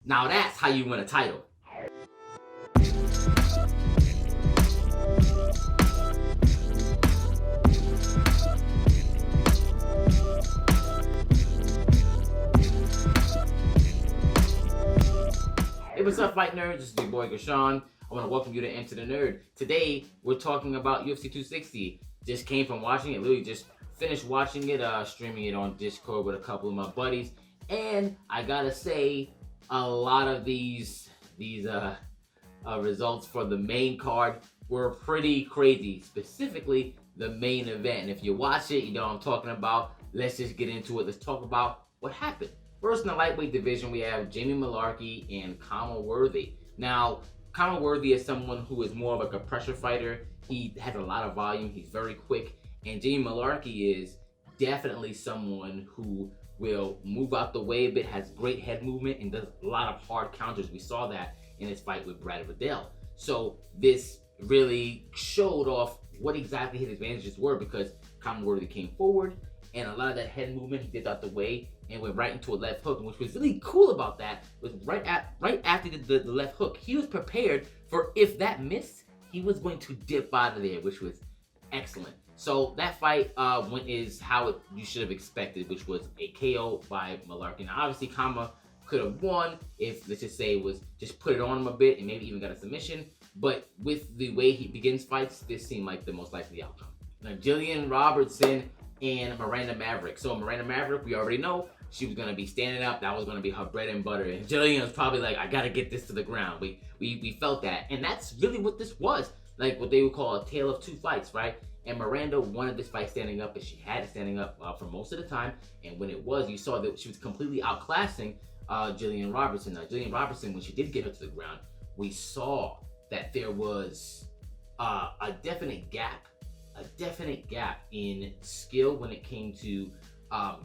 Now that's how you win a title. Hey, what's up, fight nerds? This is your boy Gashawn. I want to welcome you to Enter the Nerd. Today, we're talking about UFC 260. Just came from watching it, literally just finished watching it, streaming it on Discord with a couple of my buddies. And I gotta say, a lot of these results for the main card were pretty crazy, specifically the main event. And if you watch it, you know what I'm talking about. Let's just get into it. Let's talk about what happened. First, in the lightweight division, we have Jamie Mullarkey and Conor Worthy. Now, Conor Worthy is someone who is more of like a pressure fighter. He has a lot of volume. He's very quick. And Jamie Mullarkey is definitely someone who will move out the way a bit, has great head movement, and does a lot of hard counters. We saw that in his fight with Brad Riddell. So this really showed off what exactly his advantages were, because Conor Worthy came forward, and a lot of that head movement he did out the way and went right into a left hook. And which was really cool about that was right after the left hook, he was prepared for, if that missed, he was going to dip out of there, which was excellent. So that fight is how you should have expected, which was a KO by Mullarkey. Now, obviously, Conor could have won if, let's just say, it was just put it on him a bit and maybe even got a submission. But with the way he begins fights, this seemed like the most likely outcome. Now, GILLIAN Robertson and Miranda Maverick. So Miranda Maverick, we already know she was gonna be standing up. That was gonna be her bread and butter. And GILLIAN was probably like, I gotta get this to the ground. We felt that, and that's really what this was. Like what they would call a tale of two fights, right? And Miranda wanted this fight standing up, and she had it standing up for most of the time. And when it was, you saw that she was completely outclassing GILLIAN Robertson. Now, GILLIAN Robertson, when she did get her to the ground, we saw that there was a definite gap in skill when it came to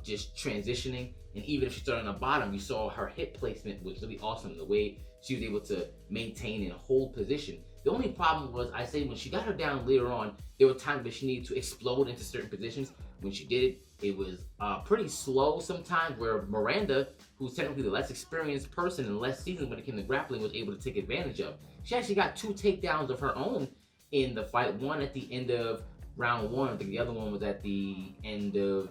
just transitioning. And even if she started on the bottom, you saw her hip placement was really awesome. The way she was able to maintain and hold position. The only problem was, I say, when she got her down later on, there were times where she needed to explode into certain positions. When she did it, it was pretty slow sometimes, where Miranda, who's technically the less experienced person and less seasoned when it came to grappling, was able to take advantage of. She actually got 2 takedowns of her own in the fight. One at the end of round 1. I think the other one was at the end of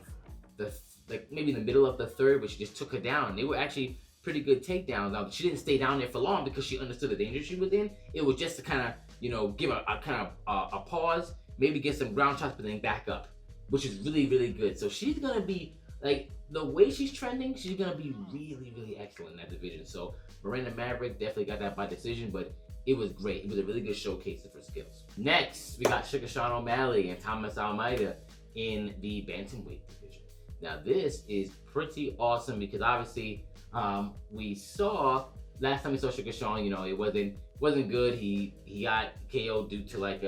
maybe in the middle of the third, but she just took her down. They were actually pretty good takedowns. Now, she didn't stay down there for long because she understood the danger she was in. It was just to kind of, you know, give a kind of a pause, maybe get some ground shots, but then back up, which is really, really good. So she's going to be, like, the way she's trending, she's going to be really, really excellent in that division. So Miranda Maverick definitely got that by decision, but it was great. It was a really good showcase of her skills. Next, we got Sugar Sean O'Malley and Thomas Almeida in the bantamweight division. Now, this is pretty awesome because obviously we saw last time we saw Sugar Sean, you know, it wasn't good. He got KO'd due to like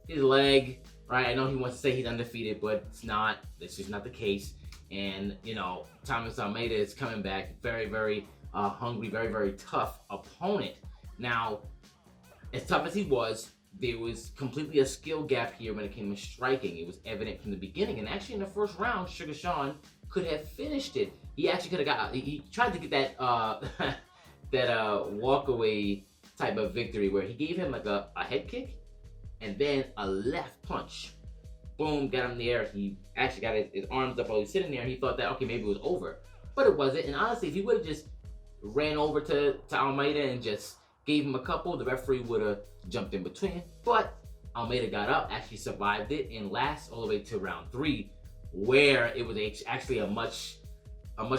his leg, right? I know he wants to say he's undefeated, but it's not. That's just not the case. And you know, Thomas Almeida is coming back, very, very hungry, very, very tough opponent. Now, as tough as he was, there was completely a skill gap here when it came to striking. It was evident from the beginning. And actually in the first round, Sugar Sean could have finished it. He actually could have got, he tried to get that that walk-away type of victory where he gave him like a head kick and then a left punch. Boom, got him there. He actually got his arms up while he was sitting there. He thought that, okay, maybe it was over. But it wasn't. And honestly, if he would have just ran over to Almeida and just gave him a couple, the referee would have jumped in between. But Almeida got up, actually survived it, and lasts all the way to round 3, where it was actually a much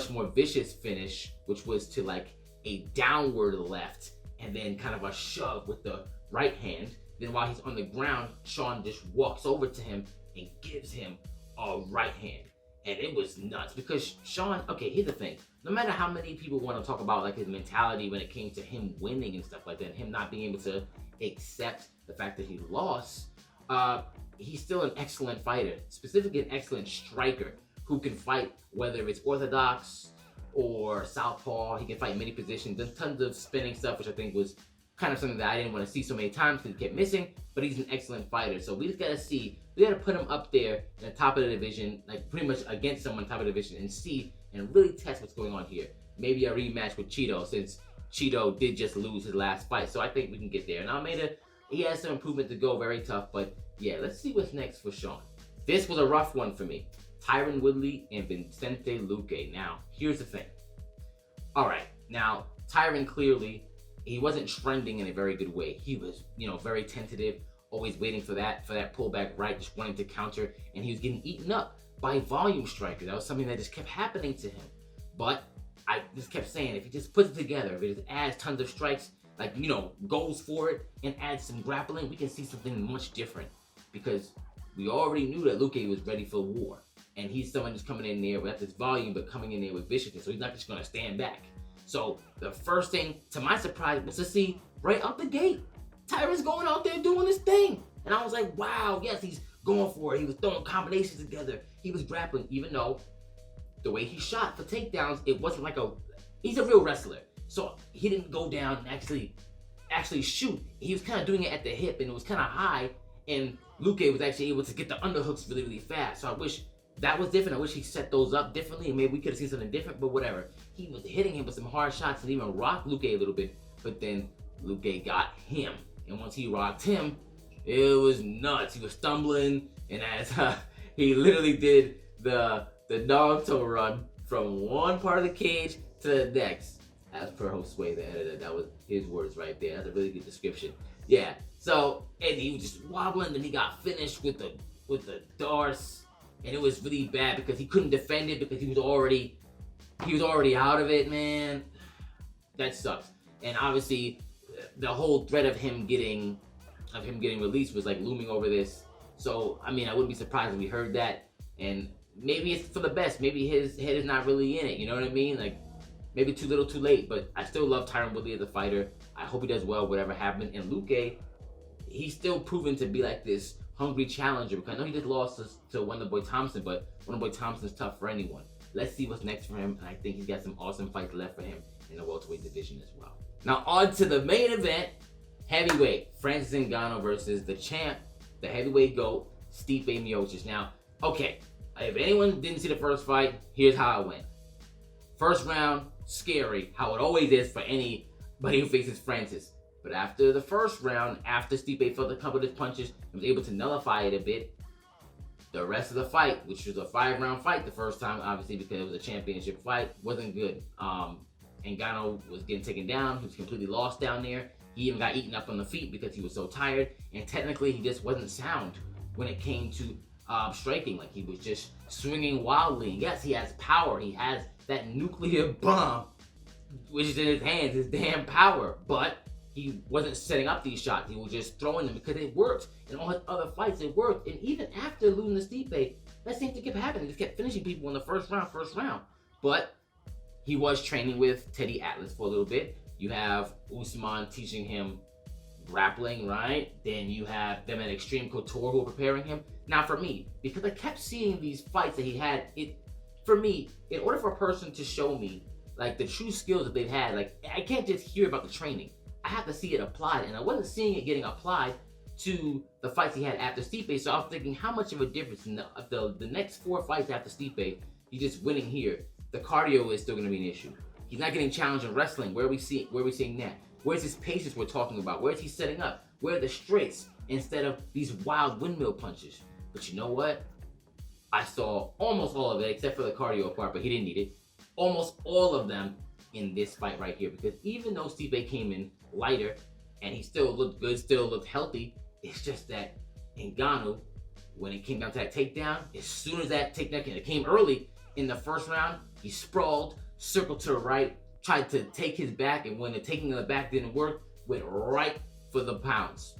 more vicious finish, which was to like a downward left and then kind of a shove with the right hand. Then while he's on the ground, Sean just walks over to him and gives him a right hand. And it was nuts because Sean, okay, here's the thing. No matter how many people want to talk about like his mentality when it came to him winning and stuff like that, and him not being able to accept the fact that he lost, he's still an excellent fighter, specifically an excellent striker who can fight whether it's orthodox or southpaw. He can fight many positions. There's tons of spinning stuff, which I think was kind of something that I didn't want to see so many times because he kept missing, but he's an excellent fighter. So we just got to see, we got to put him up there in the top of the division, like pretty much against someone top of the division, and see and really test what's going on here. Maybe a rematch with Cheeto, since Cheeto did just lose his last fight. So I think we can get there. And Almeida, he has some improvement to go, very tough. But yeah, let's see what's next for Sean. This was a rough one for me. Tyron Woodley and VICENTE LUQUE. Now, here's the thing. All right, now, Tyron clearly, he wasn't trending in a very good way. He was, very tentative, always waiting for that pullback right, just wanting to counter, and he was getting eaten up by volume strikers. That was something that just kept happening to him. But I just kept saying, if he just puts it together, if he just adds tons of strikes, goes for it and adds some grappling, we can see something much different. Because we already knew that LUQUE was ready for war. And he's someone who's coming in there with this volume, but coming in there with viciousness. So he's not just going to stand back. So the first thing, to my surprise, was to see right out the gate, Tyron's going out there doing his thing. And I was like, wow, yes, he's going for it. He was throwing combinations together. He was grappling, even though the way he shot for takedowns, it wasn't like he's a real wrestler. So he didn't go down and actually shoot. He was kind of doing it at the hip, and it was kind of high. And LUQUE was actually able to get the underhooks really, really fast. So I wish that was different. I wish he set those up differently, and maybe we could have seen something different, but whatever. He was hitting him with some hard shots and even rocked LUQUE a little bit, but then LUQUE got him. And once he rocked him, it was nuts. He was stumbling, and as he literally did the Naruto run from one part of the cage to the next. As per Josue, the editor, that was his words right there. That's a really good description. Yeah. So, and he was just wobbling, and he got finished with the Darce, and it was really bad because he couldn't defend it because he was already out of it, man. That sucks. And obviously, the whole threat of him getting released was looming over this. So, I mean, I wouldn't be surprised if we heard that. And maybe it's for the best. Maybe his head is not really in it. You know what I mean? Maybe too little, too late. But I still love Tyron Woodley as a fighter. I hope he does well, whatever happens. And LUQUE, he's still proven to be this hungry challenger. Because I know he just lost to Wonderboy Thompson, but Wonderboy Thompson's tough for anyone. Let's see what's next for him. And I think he's got some awesome fights left for him in the welterweight division as well. Now on to the main event, heavyweight. Francis Ngannou versus the champ, the heavyweight GOAT, Stipe Miocic. Now, okay, if anyone didn't see the first fight, here's how it went. First round, scary, how it always is for anybody who faces Francis. But after the first round, after Stipe felt a couple of his punches and was able to nullify it a bit, the rest of the fight, which was a 5-round fight the first time, obviously because it was a championship fight, wasn't good. Ngannou was getting taken down. He was completely lost down there. He even got eaten up on the feet because he was so tired. And technically, he just wasn't sound when it came to striking. He was just swinging wildly. And yes, he has power. He has that nuclear bomb, which is in his hands, his damn power. But he wasn't setting up these shots. He was just throwing them because it worked. In all his other fights, it worked. And even after losing to Stipe, that seemed to keep happening. He just kept finishing people in the first round. But he was training with Teddy Atlas for a little bit. You have Usman teaching him grappling, right? Then you have them at Extreme Couture who are preparing him. Now for me, because I kept seeing these fights that he had, for me, in order for a person to show me the true skills that they've had, I can't just hear about the training. I have to see it applied, and I wasn't seeing it getting applied to the fights he had after Stipe. So I was thinking, how much of a difference in the next 4 fights after Stipe? He's just winning here. The cardio is still going to be an issue. He's not getting challenged in wrestling. Where are we seeing that? Where's his patience we're talking about? Where is he setting up? Where are the straights instead of these wild windmill punches? But you know what? I saw almost all of it, except for the cardio part, but he didn't need it. Almost all of them in this fight right here, because even though Stipe came in lighter and he still looked good, still looked healthy, it's just that Ngannou, when it came down to that takedown, as soon as that takedown came early in the first round, he sprawled, circled to the right, tried to take his back, and when the taking of the back didn't work, went right for the pounds.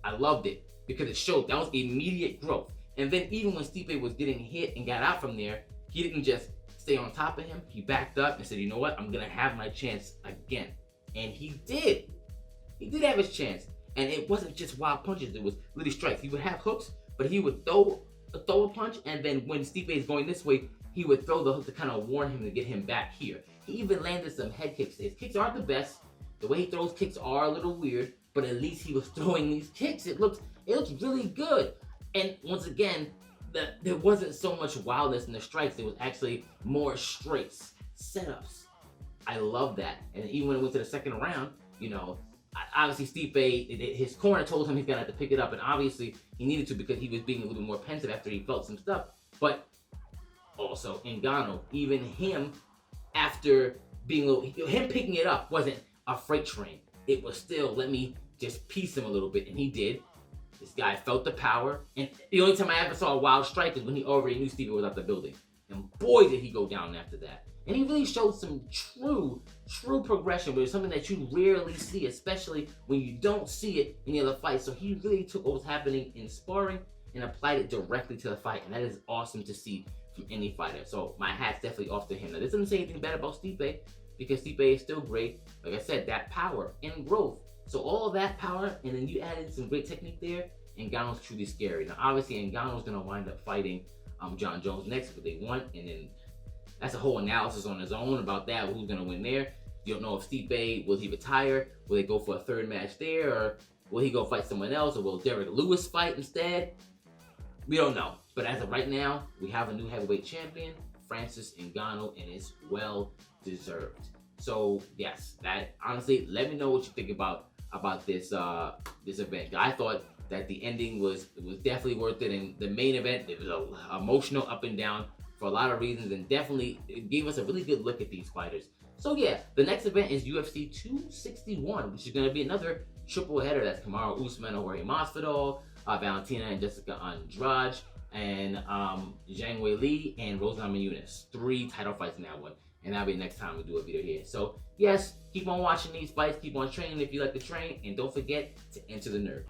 I loved it because it showed that was immediate growth. And then even when Stipe was getting hit and got out from there, he didn't just stay on top of him. He backed up and said, you know what? I'm going to have my chance again. And he did. He did have his chance. And it wasn't just wild punches. It was literally strikes. He would have hooks, but he would throw a punch. And then when Stipe is going this way, he would throw the hook to kind of warn him to get him back here. He even landed some head kicks. His kicks aren't the best. The way he throws kicks are a little weird, but at least he was throwing these kicks. It looks really good. And once again, there wasn't so much wildness in the strikes. It was actually more straights, setups, I love that. And even when it went to the second round, you know, obviously Stipe, his corner told him he's gonna have to pick it up, and obviously he needed to because he was being a little bit more pensive after he felt some stuff. But also Ngannou, even him, after being him picking it up wasn't a freight train. It was still, let me just piece him a little bit, and he did. This guy felt the power, and the only time I ever saw a wild strike is when he already knew Stipe was out the building. And boy, did he go down after that. And he really showed some true progression, which is something that you rarely see, especially when you don't see it in the other fights. So he really took what was happening in sparring and applied it directly to the fight, and that is awesome to see from any fighter. So my hat's definitely off to him. Now, this doesn't say anything bad about Stipe, because Stipe is still great. Like I said, that power and growth. So all of that power, and then you added some great technique there, Ngannou's truly scary. Now, obviously, Ngannou's going to wind up fighting John Jones next, but they won, and then that's a whole analysis on his own about that, who's going to win there. You don't know if Stipe, will he retire? Will they go for a third match there? Or will he go fight someone else? Or will Derek Lewis fight instead? We don't know. But as of right now, we have a new heavyweight champion, Francis Ngannou, and it's well deserved. So yes, that honestly, let me know what you think about this this event. I thought that the ending was definitely worth it, and the main event, it was emotional up and down for a lot of reasons, and definitely it gave us a really good look at these fighters. So yeah, the next event is UFC 261, which is going to be another triple header. That's Kamaru Usman and Jorge Masvidal, Valentina and Jessica Andrade, and Zhang Weili and Rose Namajunas. 3 title fights in that one. And that'll be the next time we do a video here. So yes, keep on watching these fights, keep on training if you like to train, and don't forget to enter the nerd.